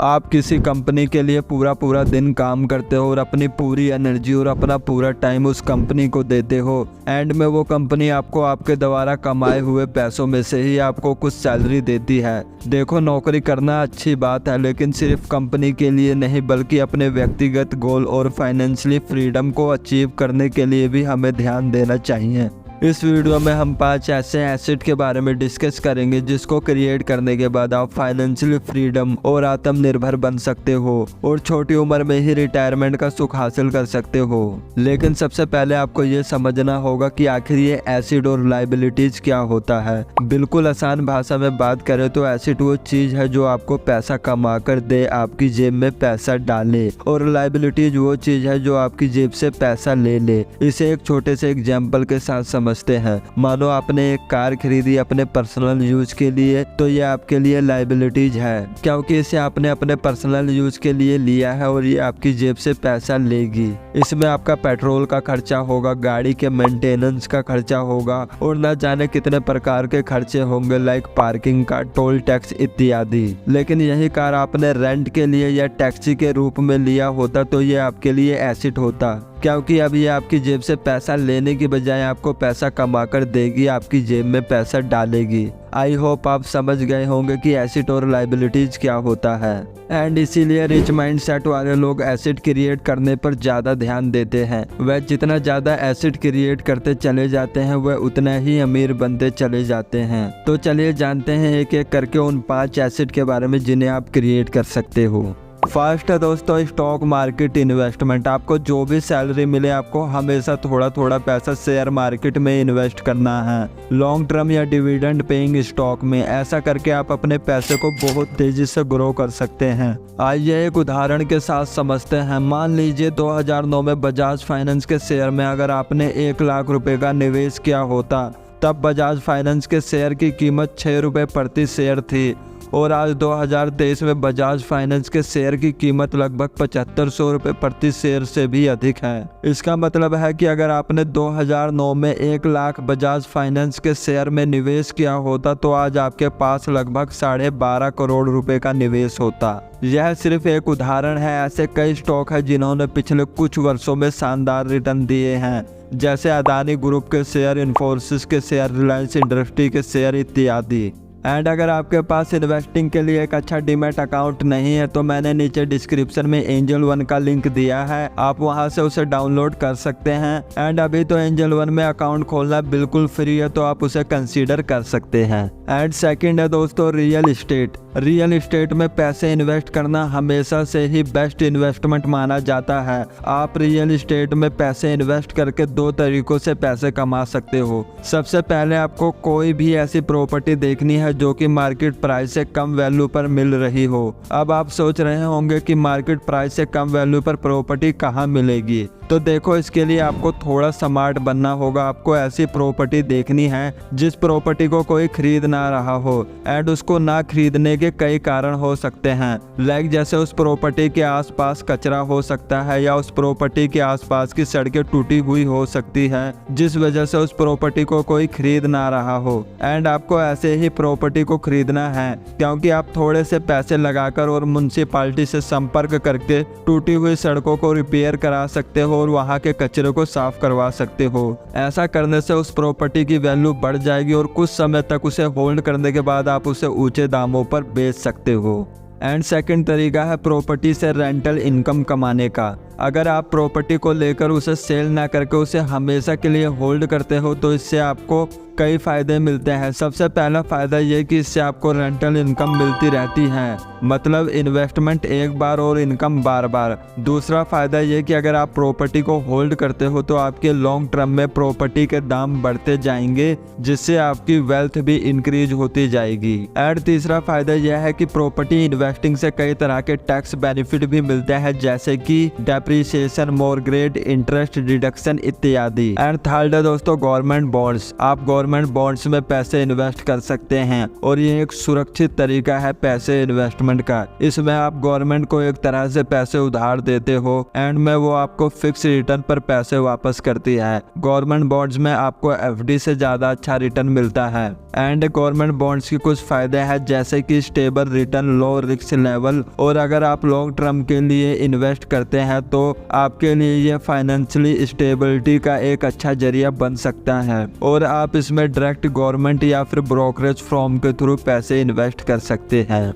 आप किसी कंपनी के लिए पूरा पूरा दिन काम करते हो और अपनी पूरी एनर्जी और अपना पूरा टाइम उस कंपनी को देते हो। एंड में वो कंपनी आपको आपके द्वारा कमाए हुए पैसों में से ही आपको कुछ सैलरी देती है। देखो, नौकरी करना अच्छी बात है, लेकिन सिर्फ कंपनी के लिए नहीं बल्कि अपने व्यक्तिगत गोल और फाइनेंशियली फ्रीडम को अचीव करने के लिए भी हमें ध्यान देना चाहिए। इस वीडियो में हम 5 ऐसे एसेट के बारे में डिस्कस करेंगे जिसको क्रिएट करने के बाद आप फाइनेंशियली फ्रीडम और आत्मनिर्भर बन सकते हो और छोटी उम्र में ही रिटायरमेंट का सुख हासिल कर सकते हो। लेकिन सबसे पहले आपको ये समझना होगा कि आखिर ये एसिड और लायबिलिटीज क्या होता है। बिल्कुल आसान भाषा में बात करें तो एसिड वो चीज है जो आपको पैसा कमा कर दे, आपकी जेब में पैसा डाले, और लायबिलिटीज वो चीज है जो आपकी जेब से पैसा ले ले। इसे एक छोटे से एग्जाम्पल के साथ समझते हैं। मानो आपने एक कार खरीदी अपने पर्सनल यूज के लिए, तो ये आपके लिए लायबिलिटीज है क्योंकि इसे आपने अपने पर्सनल यूज के लिए लिया है और ये आपकी जेब से पैसा लेगी। इसमें आपका पेट्रोल का खर्चा होगा, गाड़ी के मेंटेनेंस का खर्चा होगा और न जाने कितने प्रकार के खर्चे होंगे, लाइक पार्किंग का, टोल टैक्स इत्यादि। लेकिन यही कार आपने रेंट के लिए या टैक्सी के रूप में लिया होता तो ये आपके लिए एसेट होता, क्योंकि अब ये आपकी जेब से पैसा लेने की बजाय आपको पैसा कमा कर देगी, आपकी जेब में पैसा डालेगी। आई होप आप समझ गए होंगे कि एसेट और लायबिलिटीज क्या होता है। एंड इसीलिए रिच माइंडसेट वाले लोग एसेट क्रिएट करने पर ज़्यादा ध्यान देते हैं। वह जितना ज़्यादा एसेट क्रिएट करते चले जाते हैं वह उतना ही अमीर बनते चले जाते हैं। तो चलिए जानते हैं एक एक करके उन 5 एसेट के बारे में जिन्हें आप क्रिएट कर सकते हो। फर्स्ट है दोस्तों स्टॉक मार्केट इन्वेस्टमेंट। आपको जो भी सैलरी मिले आपको हमेशा थोड़ा थोड़ा पैसा शेयर मार्केट में इन्वेस्ट करना है, लॉन्ग टर्म या डिविडेंड पेइंग स्टॉक में। ऐसा करके आप अपने पैसे को बहुत तेजी से ग्रो कर सकते हैं। आइए एक उदाहरण के साथ समझते हैं। मान लीजिए 2009 में बजाज फाइनेंस के शेयर में अगर आपने 1 लाख रुपए का निवेश किया होता, तब बजाज फाइनेंस के शेयर की कीमत 6 रुपये प्रति शेयर थी और आज 2023 में बजाज फाइनेंस के शेयर की कीमत लगभग 7500 रुपये प्रति शेयर से भी अधिक है। इसका मतलब है कि अगर आपने 2009 में 1 लाख बजाज फाइनेंस के शेयर में निवेश किया होता तो आज आपके पास लगभग 12.5 करोड़ रुपए का निवेश होता। यह सिर्फ एक उदाहरण है, ऐसे कई स्टॉक है जिन्होंने पिछले कुछ वर्षों में शानदार रिटर्न दिए हैं, जैसे अदानी ग्रुप के शेयर, इन्फोसिस के शेयर, रिलायंस इंडस्ट्री के शेयर इत्यादि। एंड अगर आपके पास इन्वेस्टिंग के लिए एक अच्छा डीमैट अकाउंट नहीं है तो मैंने नीचे डिस्क्रिप्शन में एंजल वन का लिंक दिया है, आप वहां से उसे डाउनलोड कर सकते हैं। एंड अभी तो एंजल वन में अकाउंट खोलना बिल्कुल फ्री है, तो आप उसे कंसीडर कर सकते हैं। एंड सेकंड है दोस्तों रियल इस्टेट। रियल इस्टेट में पैसे इन्वेस्ट करना हमेशा से ही बेस्ट इन्वेस्टमेंट माना जाता है। आप रियल इस्टेट में पैसे इन्वेस्ट करके 2 तरीकों से पैसे कमा सकते हो। सबसे पहले आपको कोई भी ऐसी प्रॉपर्टी देखनी है जो कि मार्केट प्राइस से कम वैल्यू पर मिल रही हो। अब आप सोच रहे होंगे कि मार्केट प्राइस से कम वैल्यू पर प्रॉपर्टी कहाँ मिलेगी, तो देखो इसके लिए आपको थोड़ा स्मार्ट बनना होगा। आपको ऐसी प्रॉपर्टी देखनी है जिस प्रॉपर्टी को कोई खरीद ना रहा हो। एंड उसको ना खरीदने के कई कारण हो सकते हैं, लाइक जैसे उस प्रॉपर्टी के आसपास कचरा हो सकता है या उस प्रॉपर्टी के आसपास की सड़कें टूटी हुई हो सकती है जिस वजह से उस प्रॉपर्टी को कोई खरीद ना रहा हो। एंड आपको ऐसे ही प्रॉपर्टी को खरीदना है क्योंकि आप थोड़े से पैसे लगाकर और म्युनिसिपैलिटी से संपर्क करके टूटी हुई सड़कों को रिपेयर करा सकते हो और वहां के कचरे को साफ करवा सकते हो। ऐसा करने से उस प्रॉपर्टी की वैल्यू बढ़ जाएगी और कुछ समय तक उसे होल्ड करने के बाद आप उसे ऊंचे दामों पर बेच सकते हो। एंड सेकंड तरीका है प्रॉपर्टी से रेंटल इनकम कमाने का। अगर आप प्रॉपर्टी को लेकर उसे सेल ना करके उसे हमेशा के लिए होल्ड करते हो तो इससे आपको कई फायदे मिलते हैं। सबसे पहला फायदा ये कि इससे आपको रेंटल इनकम मिलती रहती है, मतलब इन्वेस्टमेंट एक बार और इनकम बार बार। दूसरा फायदा ये कि अगर आप प्रॉपर्टी को होल्ड करते हो तो आपके लॉन्ग टर्म में प्रॉपर्टी के दाम बढ़ते जाएंगे जिससे आपकी वेल्थ भी इंक्रीज होती जाएगी। एंड तीसरा फायदा यह है कि प्रॉपर्टी इन्वेस्टिंग से कई तरह के टैक्स बेनिफिट भी मिलते हैं, जैसे कि डेप्रिसिएशन, मॉर्गेज, इंटरेस्ट डिडक्शन इत्यादि। एंड थर्ड है दोस्तों गवर्नमेंट बॉन्ड्स। आप गवर्नमेंट गवर्नमेंट बॉन्ड्स में पैसे इन्वेस्ट कर सकते हैं और ये एक सुरक्षित तरीका है पैसे इन्वेस्टमेंट का। इसमें आप गवर्नमेंट को एक तरह से पैसे उधार देते हो एंड में वो आपको फिक्स रिटर्न पर पैसे वापस करती है। गवर्नमेंट बॉन्ड्स में आपको एफडी से ज्यादा अच्छा रिटर्न मिलता है। एंड गवर्नमेंट बॉन्ड्स की कुछ फायदे हैं जैसे कि stable return, low risk level, और अगर आप लॉन्ग टर्म के लिए इन्वेस्ट करते हैं तो आपके लिए ये फाइनेंशियली स्टेबिलिटी का एक अच्छा जरिया बन सकता है और आप इसमें डायरेक्ट गवर्नमेंट या फिर ब्रोकरेज फर्म के थ्रू पैसे इन्वेस्ट कर सकते हैं।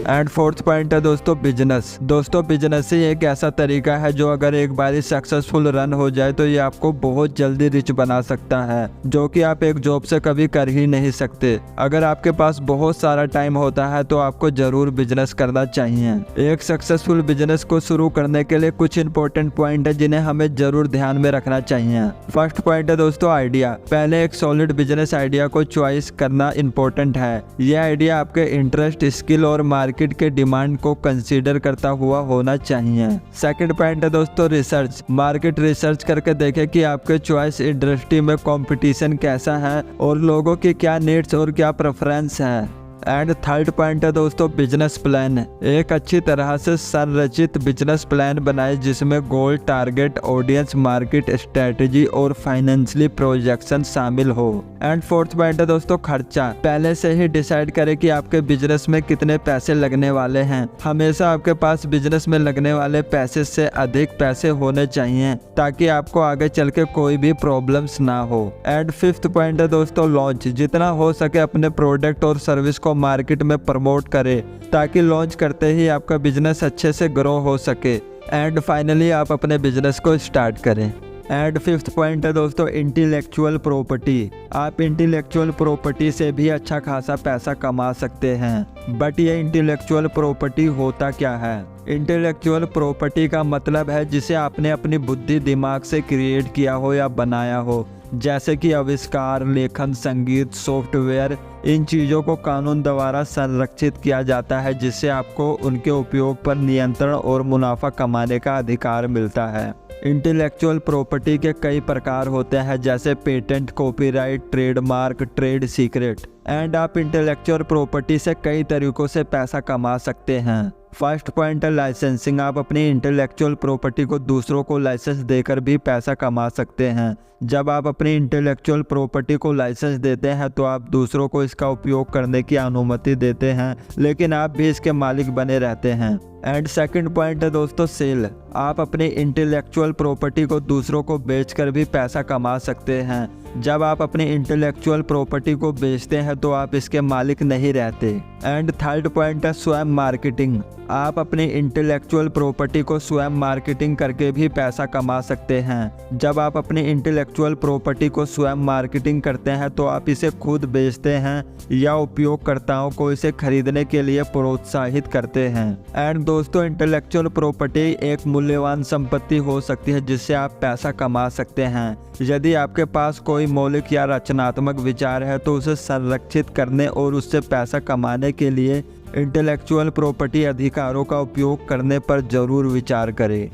एंड फोर्थ पॉइंट है दोस्तों बिजनेस। दोस्तों बिजनेस ही एक ऐसा तरीका है जो अगर एक बार सक्सेसफुल रन हो जाए तो ये आपको बहुत जल्दी रिच बना सकता है, जो कि आप एक जॉब से कभी कर ही नहीं सकते। अगर आपके पास बहुत सारा टाइम होता है तो आपको जरूर बिजनेस करना चाहिए। एक सक्सेसफुल बिजनेस को शुरू करने के लिए कुछ इंपॉर्टेंट पॉइंट है जिन्हें हमें जरूर ध्यान में रखना चाहिए। फर्स्ट पॉइंट है दोस्तों आइडिया। पहले एक सॉलिड बिजनेस आइडिया को चॉइस करना इम्पोर्टेंट है। यह आइडिया आपके इंटरेस्ट, स्किल और मार्केट के डिमांड को कंसीडर करता हुआ होना चाहिए। सेकंड पॉइंट है दोस्तों रिसर्च। मार्केट रिसर्च करके देखें कि आपके चॉइस इंडस्ट्री में कंपटीशन कैसा है और लोगों की क्या नीड्स और क्या प्रेफरेंस है। एंड थर्ड पॉइंट है दोस्तों बिजनेस प्लान। एक अच्छी तरह से संरचित बिजनेस प्लान बनाए जिसमें गोल, टारगेट, ऑडियंस, मार्केट स्ट्रेटेजी और फाइनेंशियली प्रोजेक्शन शामिल हो। एंड फोर्थ पॉइंट है दोस्तों खर्चा। पहले से ही डिसाइड करें कि आपके बिजनेस में कितने पैसे लगने वाले हैं। हमेशा आपके पास बिजनेस में लगने वाले पैसे से अधिक पैसे होने चाहिए ताकि आपको आगे चल के कोई भी प्रॉब्लम्स ना हो। एंड फिफ्थ पॉइंट है दोस्तों लॉन्च। जितना हो सके अपने प्रोडक्ट और सर्विस को मार्केट में प्रमोट करें ताकि लॉन्च करते ही आपका बिजनेस अच्छे से ग्रो हो सके एंड फाइनली आप अपने बिजनेस को स्टार्ट करें। एंड फिफ्थ पॉइंट है दोस्तों इंटेलेक्चुअल प्रॉपर्टी। आप इंटेलेक्चुअल प्रॉपर्टी से भी अच्छा खासा पैसा कमा सकते हैं। बट ये इंटेलेक्चुअल प्रॉपर्टी होता क्या है? इंटेलेक्चुअल प्रॉपर्टी का मतलब है जिसे आपने अपनी बुद्धि दिमाग से क्रिएट किया हो या बनाया हो, जैसे कि आविष्कार, लेखन, संगीत, सॉफ्टवेयर। इन चीज़ों को कानून द्वारा संरक्षित किया जाता है जिससे आपको उनके उपयोग पर नियंत्रण और मुनाफा कमाने का अधिकार मिलता है। इंटेलेक्चुअल प्रॉपर्टी के कई प्रकार होते हैं जैसे patent, copyright, trademark, trade secret. And आप इंटेलेक्चुअल प्रॉपर्टी से कई तरीकों से पैसा कमा सकते हैं। फर्स्ट पॉइंट है लाइसेंसिंग। आप अपनी इंटेलेक्चुअल प्रॉपर्टी को दूसरों को लाइसेंस देकर भी पैसा कमा सकते हैं। जब आप अपनी इंटेलेक्चुअल प्रॉपर्टी को लाइसेंस देते हैं तो आप दूसरों को इसका उपयोग करने की अनुमति देते हैं, लेकिन आप भी इसके मालिक बने रहते हैं। एंड सेकंड पॉइंट है दोस्तों सेल। आप अपनी इंटेलेक्चुअल प्रॉपर्टी को दूसरों को बेचकर भी पैसा कमा सकते हैं। जब आप अपनी इंटेलेक्चुअल प्रॉपर्टी को बेचते हैं तो आप इसके मालिक नहीं रहते। एंड थर्ड पॉइंट है स्वयं मार्केटिंग। आप अपनी इंटेलेक्चुअल प्रॉपर्टी को स्वयं मार्केटिंग करके भी पैसा कमा सकते हैं। जब आप अपनी इंटेलेक्चुअल प्रॉपर्टी को स्वयं मार्केटिंग करते हैं तो आप इसे खुद बेचते हैं या उपयोगकर्ताओं को इसे खरीदने के लिए प्रोत्साहित करते हैं। एंड दोस्तों इंटेलेक्चुअल प्रॉपर्टी एक मूल्यवान संपत्ति हो सकती है जिससे आप पैसा कमा सकते हैं। यदि आपके पास कोई मौलिक या रचनात्मक विचार है तो उसे संरक्षित करने और उससे पैसा कमाने के लिए इंटेलेक्चुअल प्रॉपर्टी अधिकारों का उपयोग करने पर जरूर विचार करें।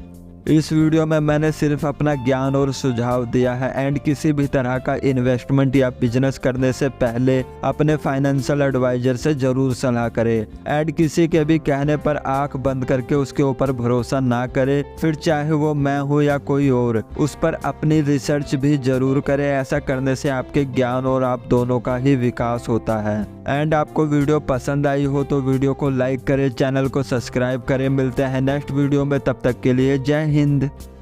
इस वीडियो में मैंने सिर्फ अपना ज्ञान और सुझाव दिया है। एंड किसी भी तरह का इन्वेस्टमेंट या बिजनेस करने से पहले अपने फाइनेंशियल एडवाइजर से जरूर सलाह करें। एंड किसी के भी कहने पर आंख बंद करके उसके ऊपर भरोसा ना करें, फिर चाहे वो मैं हूँ या कोई और। उस पर अपनी रिसर्च भी जरूर करें। ऐसा करने से आपके ज्ञान और आप दोनों का ही विकास होता है। एंड आपको वीडियो पसंद आई हो तो वीडियो को लाइक करें, चैनल को सब्सक्राइब करें। मिलते हैं नेक्स्ट वीडियो में, तब तक के लिए जय हिंद।